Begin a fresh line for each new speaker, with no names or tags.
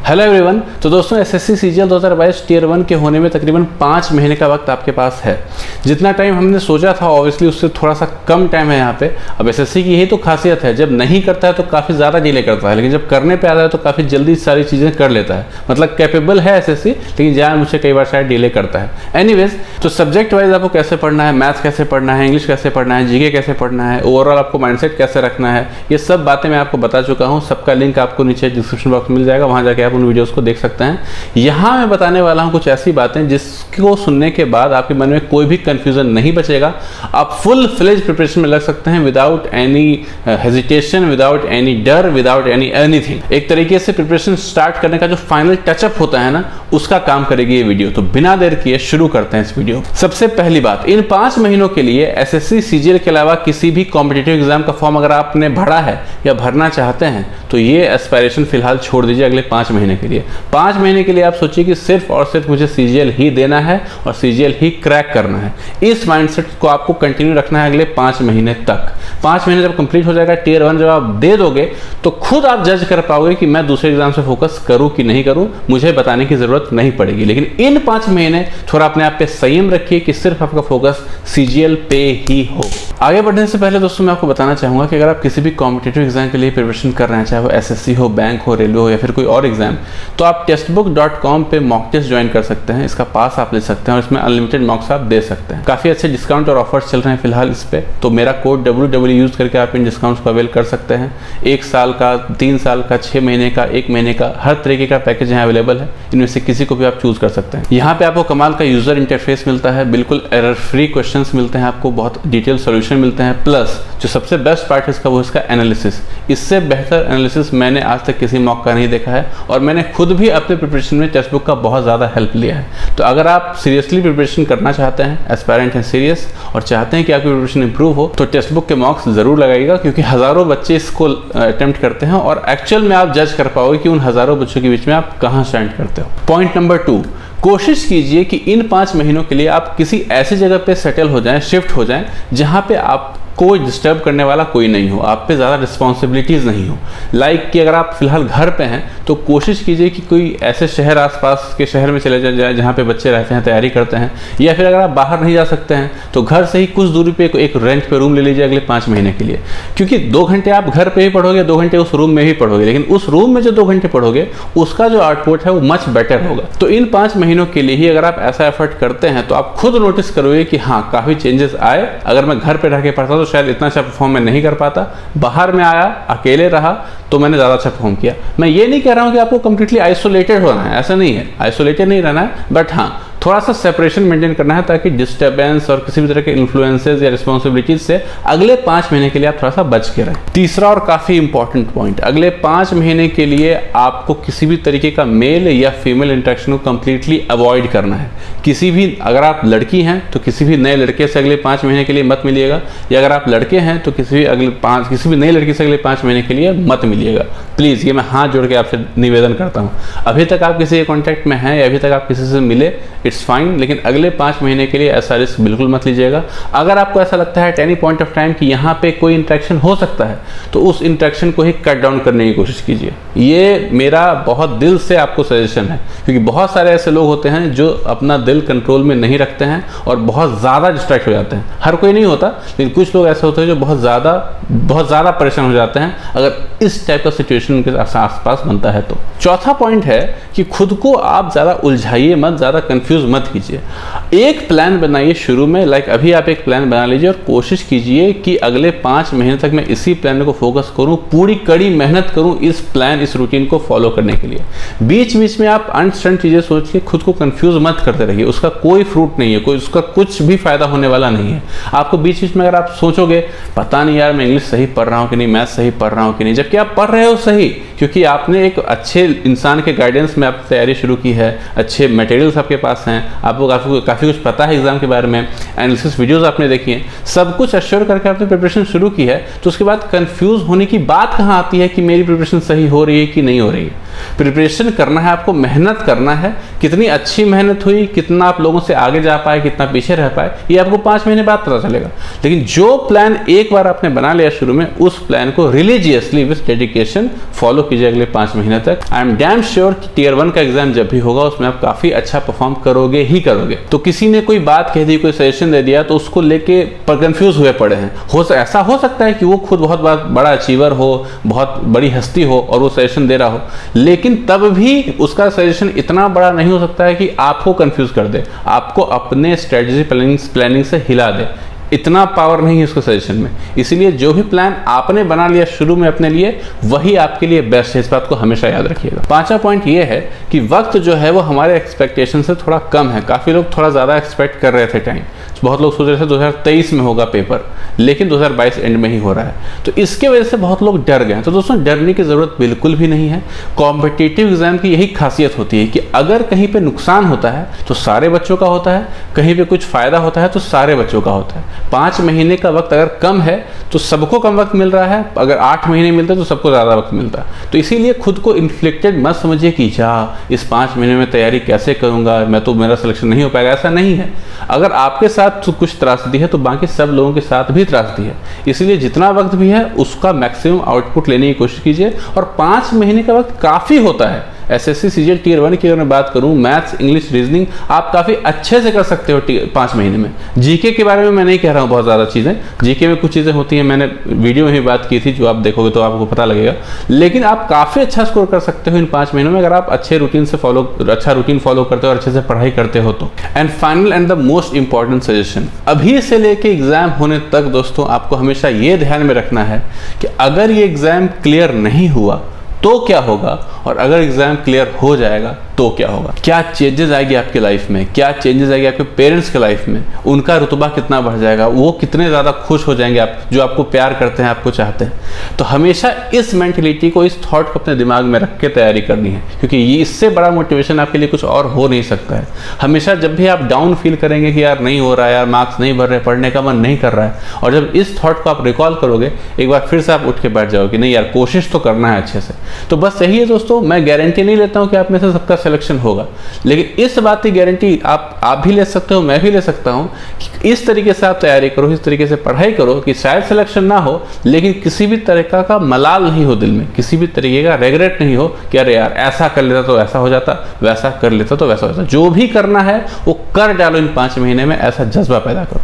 Hello everyone. तो दोस्तों SSC CGL 2022 tier 1 के होने में तकरीबन 5 महीने का वक्त आपके पास है। जितना टाइम हमने सोचा था ऑब्वियसली उससे थोड़ा सा कम टाइम है यहाँ पे। अब एसएससी की यही तो खासियत है, जब नहीं करता है तो काफ़ी ज़्यादा डिले करता है, लेकिन जब करने पे आता है तो काफ़ी जल्दी सारी चीज़ें कर लेता है। मतलब कैपेबल है एसएससी, लेकिन जान मुझे कई बार शायद डिले करता है। एनीवेज, तो सब्जेक्ट वाइज आपको कैसे पढ़ना है, मैथ्स कैसे पढ़ना है, इंग्लिश कैसे पढ़ना है, जीके कैसे पढ़ना है, ओवरऑल आपको माइंडसेट कैसे रखना है, ये सब बातें मैं आपको बता चुका हूँ। सबका लिंक आपको नीचे डिस्क्रिप्शन बॉक्स में मिल जाएगा, वहाँ जाके आप उन वीडियोज़ को देख सकते हैं। यहाँ मैं बताने वाला हूँ कुछ ऐसी बातें जिसको सुनने के बाद आपके मन में कोई भी कंफ्यूजन नहीं बचेगा। आप फुल फ्लेज प्रिपरेशन में लग सकते हैं without any hesitation, without any डर, विदाउट एनी एनीथिंग। एक तरीके से प्रिपरेशन स्टार्ट करने का जो फाइनल टचअप होता है ना, उसका काम करेगी ये वीडियो। तो बिना देर किए शुरू करते हैं इस वीडियो। सबसे पहली बात, इन 5 महीनों के लिए एसएससी सीजीएल के अलावा किसी भी कॉम्पिटिटिव एग्जाम का फॉर्म अगर आपने भरा है या भरना चाहते हैं तो ये एस्पायरेशन फिलहाल छोड़ दीजिए अगले 5 महीने के लिए। 5 महीने के लिए आप सोचिए कि सिर्फ और सिर्फ मुझे सीजीएल ही देना है और सीजीएल ही क्रैक करना है। इस माइंडसेट को आपको कंटिन्यू रखना है अगले 5 महीने तक। 5 महीने जब कंप्लीट हो जाएगा, टियर 1 जब आप दे दोगे तो खुद आप जज कर पाओगे कि मैं दूसरे एग्जाम से फोकस करूं कि नहीं करूं, मुझे बताने की जरूरत नहीं पड़ेगी। लेकिन इन 5 महीने थोड़ा अपने आप पे संयम रखिए कि सिर्फ आपका फोकस सीजीएल पे ही हो। आगे बढ़ने से पहले दोस्तों मैं आपको बताना चाहूंगा कि अगर आप किसी भी कॉम्पिटिटिव एग्जाम के लिए प्रिपरेशन कर रहे हैं, चाहे वो एसएससी हो, बैंक हो, रेलवे हो या फिर कोई और एग्जाम, तो आप टेस्टबुक.com पे मॉक टेस्ट ज्वाइन कर सकते हैं। इसका पास आप ले सकते हैं और इसमें अनलिमिटेड मॉक्स आप दे सकते हैं। काफ़ी अच्छे डिस्काउंट और ऑफर्स चल रहे हैं फिलहाल इस पे, तो मेरा कोड WW यूज़ करके आप इन डिस्काउंट्स को अवेल कर सकते हैं। 1 साल का, 3 साल का, 6 महीने का, 1 महीने का, हर तरीके का पैकेज यहाँ अवेलेबल है। इनमें से किसी को भी आप चूज़ कर सकते हैं। यहाँ पे आपको कमाल का यूज़र इंटरफेस मिलता है, बिल्कुल एरर फ्री क्वेश्चंस मिलते हैं, आपको बहुत डिटेल सोल्यूशन मिलते हैं। प्लस जो सबसे बेस्ट पार्ट है इसका, वो इसका एनालिसिस। इससे बेहतर एनालिसिस मैंने आज तक किसी मॉक का नहीं देखा है और मैंने खुद भी अपने प्रिपरेशन में टेक्स्ट बुक का बहुत ज़्यादा हेल्प लिया है। तो अगर आप सीरियसली प्रिपरेशन करना चाहते हैं, एस्पायरेंट हैं सीरियस और चाहते हैं कि आपकी प्रिपरेशन इंप्रूव हो, तो टेक्स्ट बुक के मॉक्स ज़रूर लगाइएगा, क्योंकि हज़ारों बच्चे इसको अटेम्प्ट करते हैं और एक्चुअल में आप जज कर पाओगे कि उन हज़ारों बच्चों के बीच में आप कहाँ स्टैंड करते हो। पॉइंट नंबर 2, कोशिश कीजिए कि इन 5 महीनों के लिए आप किसी ऐसी जगह पे सेटल हो जाएं, शिफ्ट हो जाएं, जहाँ पे आप कोई डिस्टर्ब करने वाला कोई नहीं हो, आप पे ज़्यादा रिस्पॉन्सिबिलिटीज़ नहीं हो। लाइक कि अगर आप फिलहाल घर पे हैं तो कोशिश कीजिए कि कोई ऐसे शहर, आसपास के शहर में चले जाए जहाँ पे बच्चे रहते हैं, तैयारी करते हैं। या फिर अगर आप बाहर नहीं जा सकते हैं तो घर से ही कुछ दूरी पे एक रेंट पे रूम ले लीजिए अगले 5 महीने के लिए, क्योंकि 2 घंटे आप घर पे ही पढ़ोगे, 2 घंटे उस रूम में ही पढ़ोगे, लेकिन उस रूम में जो 2 घंटे पढ़ोगे उसका जो आउटपुट है वो मच बेटर होगा। तो इन 5 महीनों के लिए ही अगर आप ऐसा एफर्ट करते हैं तो आप खुद नोटिस करोगे कि हाँ, काफ़ी चेंजेस आए। अगर मैं घर पर रह के पढ़ता तो शायद इतना अच्छा परफॉर्म मैं नहीं कर पाता, बाहर में आया, अकेले रहा तो मैंने ज़्यादा अच्छा परफॉर्म किया। मैं ये नहीं कह रहा हूँ कि आपको कंप्लीटली आइसोलेटेड होना है, ऐसा नहीं है, आइसोलेटेड नहीं रहना है, बट हाँ थोड़ा सा सेपरेशन मेंटेन करना है ताकि डिस्टर्बेंस और किसी भी तरह के इन्फ्लुएंसेस या रिस्पॉन्सिबिलिटीज से अगले 5 महीने के लिए आप थोड़ा सा बच के रहें। तीसरा और काफ़ी इंपॉर्टेंट पॉइंट, अगले 5 महीने के लिए आपको किसी भी तरीके का मेल या फीमेल इंटरेक्शन को कंप्लीटली अवॉइड करना है। किसी भी, अगर आप लड़की हैं तो किसी भी नए लड़के से अगले 5 महीने के लिए मत मिलिएगा, या अगर आप लड़के हैं तो किसी भी नई लड़की से अगले 5 महीने के लिए मत मिलिएगा। प्लीज़, ये मैं हाथ जोड़ के आपसे निवेदन करता हूँ। अभी तक आप किसी के कॉन्टैक्ट में हैं या अभी तक आप किसी से मिले, इट्स फाइन, लेकिन अगले 5 महीने के लिए ऐसा रिस्क बिल्कुल मत लीजिएगा। अगर आपको ऐसा लगता है at any point of time कि यहाँ पे कोई इंटरेक्शन हो सकता है तो उस इंटरेक्शन को ही कट डाउन करने की कोशिश कीजिए। ये मेरा बहुत दिल से आपको सजेशन है, क्योंकि बहुत सारे ऐसे लोग होते हैं जो अपना दिल कंट्रोल में नहीं रखते हैं और बहुत ज़्यादा डिस्ट्रैक्ट हो जाते हैं। हर कोई नहीं होता, लेकिन कुछ लोग ऐसे होते हैं जो बहुत ज़्यादा परेशान हो जाते हैं अगर इस टाइप का सिचुएशन उनके आसपास बनता है तो। चौथा पॉइंट है कि खुद को आप ज़्यादा उलझाइए मत, ज़्यादा कंफ्यूज मत कीजिए। एक प्लान बनाइए शुरू में, लाइक अभी आप एक प्लान बना लीजिए और कोशिश कीजिए कि अगले 5 महीने तक मैं इसी प्लान को फोकस करूं, पूरी कड़ी मेहनत करूं इस प्लान, इस रूटीन को फॉलो करने के लिए। बीच बीच में आप अनस्टंट चीज़ें सोच के खुद को कंफ्यूज मत करते रहिए, उसका कोई फ्रूट नहीं है, उसका कुछ भी फायदा होने वाला नहीं है। आपको बीच बीच में अगर आप सोचोगे पता नहीं यार मैं इंग्लिश सही पढ़ रहा हूँ कि नहीं, मैथ सही पढ़ रहा हूँ कि नहीं, जबकि आप पढ़ रहे हो सही, क्योंकि आपने एक अच्छे इंसान के गाइडेंस में आपकी तैयारी शुरू की है, अच्छे मटेरियल्स आपके पास हैं, आपको काफ़ी कुछ पता है एग्जाम के बारे में, एनालिसिस वीडियोस आपने देखी हैं, सब कुछ अश्योर करके आपने प्रिपरेशन शुरू की है। तो उसके बाद कंफ्यूज होने की बात कहाँ आती है कि मेरी प्रिपरेशन सही हो रही है कि नहीं हो रही है। प्रिपरेशन करना है आपको, मेहनत करना है। कितनी अच्छी मेहनत हुई, कितना आप लोगों से आगे जा पाए, कितना पीछे रह पाए, ये आपको 5 महीने बाद पता चलेगा। लेकिन जो प्लान एक बार आपने बना लिया शुरू में, उस प्लान को रिलीजियसली विद डेडिकेशन फॉलो कीजिए अगले 5 महीने तक। आई एम डैम श्योर कि टियर 1 का एग्जाम जब भी होगा उसमें आप काफी अच्छा परफॉर्म करोगे ही करोगे। तो किसी ने कोई बात कह दी, कोई सजेशन दे दिया, तो उसको लेके पर कंफ्यूज हुए पड़े हैं। ऐसा हो सकता है कि वो खुद बहुत बड़ा अचीवर हो, बहुत बड़ी हस्ती हो और वो सजेशन दे रहा हो, लेकिन तब भी उसका सजेशन इतना बड़ा नहीं हो सकता है कि आपको कंफ्यूज कर दे, आपको अपने स्ट्रेटजी प्लानिंग से हिला दे। इतना पावर नहीं है उसके सजेशन में। इसीलिए जो भी प्लान आपने बना लिया शुरू में अपने लिए, वही आपके लिए बेस्ट है। इस बात को हमेशा याद रखिएगा। 5वां पॉइंट ये है कि वक्त जो है वो हमारे एक्सपेक्टेशन से थोड़ा कम है। काफ़ी लोग थोड़ा ज़्यादा एक्सपेक्ट कर रहे थे टाइम। बहुत लोग सोच रहे थे 2023 में होगा पेपर, लेकिन 2022 एंड में ही हो रहा है। तो इसके वजह से बहुत लोग डर गए। तो दोस्तों, डरने की ज़रूरत बिल्कुल भी नहीं है। कॉम्पिटिटिव एग्जाम की यही खासियत होती है कि अगर कहीं पे नुकसान होता है तो सारे बच्चों का होता है, कहीं पे कुछ फ़ायदा होता है तो सारे बच्चों का होता है। 5 महीने का वक्त अगर कम है तो सबको कम वक्त मिल रहा है, अगर 8 महीने मिलते हैं तो सबको ज़्यादा वक्त मिलता है। तो इसीलिए खुद को इन्फ्लिक्टेड मत समझिए कि इस 5 महीने में तैयारी कैसे करूँगा, मैं तो मेरा सिलेक्शन नहीं हो पाएगा। ऐसा नहीं है। अगर आपके साथ कुछ त्रासदी है तो बाकी सब लोगों के साथ भी त्रासदी है। इसलिए जितना वक्त भी है उसका मैक्सिमम आउटपुट लेने की कोशिश कीजिए। और 5 महीने का वक्त काफ़ी होता है। एसएससी सीजीएल टियर 1 की अगर मैं बात करूं, मैथ्स, इंग्लिश, रीजनिंग आप काफ़ी अच्छे से कर सकते हो 5 महीने में। जीके के बारे में मैं नहीं कह रहा हूं बहुत ज़्यादा चीज़ें, जीके में कुछ चीज़ें होती हैं, मैंने वीडियो में भी बात की थी, जो आप देखोगे तो आपको पता लगेगा। लेकिन आप काफ़ी अच्छा स्कोर कर सकते हो इन 5 महीनों में अगर आप अच्छा रूटीन फॉलो करते हो और अच्छे से पढ़ाई करते हो तो। And final and the most important suggestion, अभी से लेके एग्जाम होने तक दोस्तों आपको हमेशा ये ध्यान में रखना है कि अगर ये एग्जाम क्लियर नहीं हुआ तो क्या होगा, और अगर एग्जाम क्लियर हो जाएगा तो क्या होगा। क्या चेंजेस आएगी आपकी लाइफ में, क्या चेंजेस आएगी आपके पेरेंट्स के लाइफ में, उनका रुतबा कितना बढ़ जाएगा, वो कितने ज़्यादा खुश हो जाएंगे आप, जो आपको प्यार करते हैं, आपको चाहते हैं। तो हमेशा इस मेंटलिटी को, इस थॉट को अपने दिमाग में रख के तैयारी करनी है, क्योंकि ये इससे बड़ा मोटिवेशन आपके लिए कुछ और हो नहीं सकता है। हमेशा जब भी आप डाउन फील करेंगे कि यार नहीं हो रहा है, यार मार्क्स नहीं भर रहे, पढ़ने का मन नहीं कर रहा है, और जब इस थॉट को आप रिकॉल करोगे, एक बार फिर से आप उठ के बैठ जाओगे, नहीं यार कोशिश तो करना है अच्छे से। तो बस यही है दोस्तों, मैं गारंटी नहीं लेता हूँ कि आप में से सबका सिलेक्शन होगा, लेकिन इस बात की गारंटी आप भी ले सकते हो, मैं भी ले सकता हूँ कि इस तरीके से आप तैयारी करो, इस तरीके से पढ़ाई करो कि शायद सिलेक्शन ना हो, लेकिन किसी भी तरीका का मलाल नहीं हो दिल में, किसी भी तरीके का रेग्रेट नहीं हो कि अरे यार ऐसा कर लेता तो ऐसा हो जाता, वैसा कर लेता तो वैसा हो जाता। जो भी करना है वो कर डालो इन 5 महीने में, ऐसा जज्बा पैदा करो।